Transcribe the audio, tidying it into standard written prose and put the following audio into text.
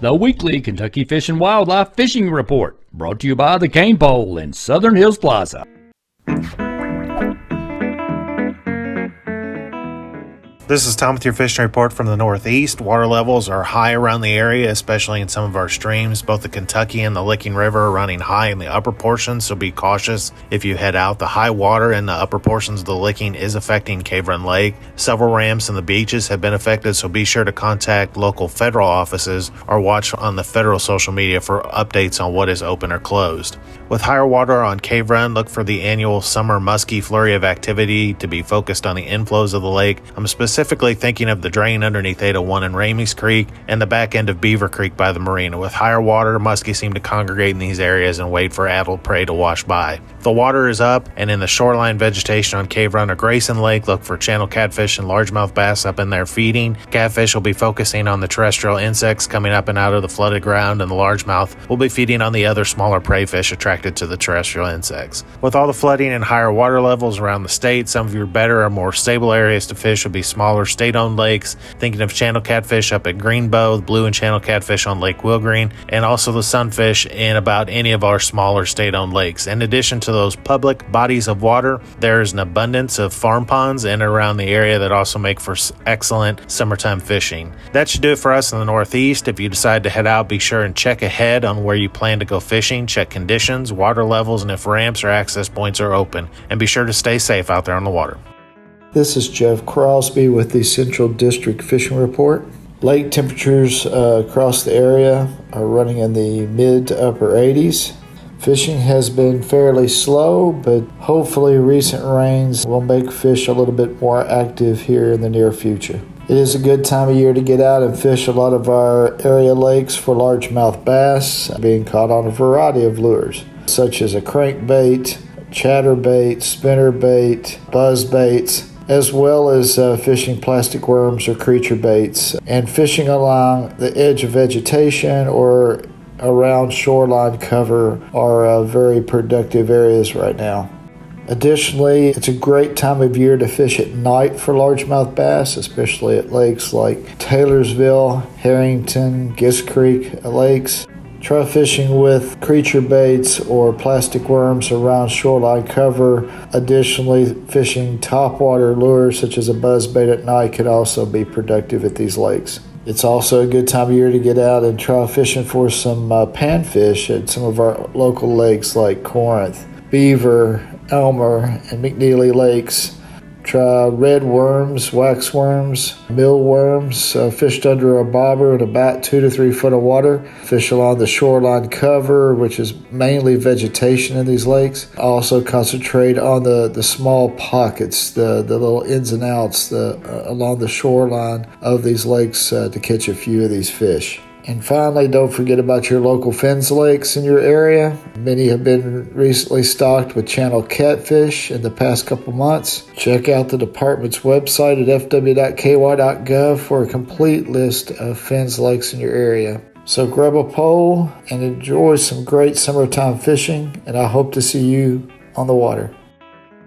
the weekly Kentucky Fish and Wildlife Fishing Report, brought to you by the Cain Pole in Southern Hills Plaza. This is Tom with your fishing report from the Northeast. Water levels are high around the area, especially in some of our streams. Both the Kentucky and the Licking River are running high in the upper portions, so be cautious if you head out. The high water in the upper portions of the Licking is affecting Cave Run Lake. Several ramps and the beaches have been affected, so be sure to contact local federal offices or watch on the federal social media for updates on what is open or closed. With higher water on Cave Run, look for the annual summer muskie flurry of activity to be focused on the inflows of the lake. I'm specifically thinking of the drain underneath 801 in Ramey's Creek and the back end of Beaver Creek by the marina. With higher water, muskie seem to congregate in these areas and wait for adult prey to wash by. If the water is up and in the shoreline vegetation on Cave Run or Grayson Lake, look for channel catfish and largemouth bass up in there feeding. Catfish will be focusing on the terrestrial insects coming up and out of the flooded ground, and the largemouth will be feeding on the other smaller prey fish attracted to the terrestrial insects. With all the flooding and higher water levels around the state, some of your better or more stable areas to fish will be smaller state-owned lakes. Thinking of channel catfish up at Greenbow, blue and channel catfish on Lake Wilgreen, and also the sunfish in about any of our smaller state-owned lakes. In addition to those public bodies of water, there is an abundance of farm ponds in and around the area that also make for excellent summertime fishing. That should do it for us in the Northeast. If you decide to head out, be sure and check ahead on where you plan to go fishing, check conditions, water levels, and if ramps or access points are open, and be sure to stay safe out there on the water. This is Jeff Crosby with the Central District Fishing Report. Lake temperatures across the area are running in the mid to upper 80s. Fishing has been fairly slow, but hopefully recent rains will make fish a little bit more active here in the near future. It is a good time of year to get out and fish a lot of our area lakes for largemouth bass, being caught on a variety of lures, such as a crankbait, chatterbait, spinnerbait, buzzbaits, as well as fishing plastic worms or creature baits, and fishing along the edge of vegetation or around shoreline cover are very productive areas right now. Additionally, it's a great time of year to fish at night for largemouth bass, especially at lakes like Taylorsville, Harrington, Gist Creek lakes. Try fishing with creature baits or plastic worms around shoreline cover. Additionally, fishing topwater lures such as a buzzbait at night could also be productive at these lakes. It's also a good time of year to get out and try fishing for some panfish at some of our local lakes like Corinth, Beaver, Elmer, and McNeely Lakes. Try red worms, wax worms, millworms, fished under a bobber in about 2 to 3 foot of water. Fish along the shoreline cover, which is mainly vegetation in these lakes. Also concentrate on the small pockets, the little ins and outs along the shoreline of these lakes to catch a few of these fish. And finally, don't forget about your local fins lakes in your area. Many have been recently stocked with channel catfish in the past couple months. Check out the department's website at fw.ky.gov for a complete list of fins lakes in your area. So grab a pole and enjoy some great summertime fishing, and I hope to see you on the water.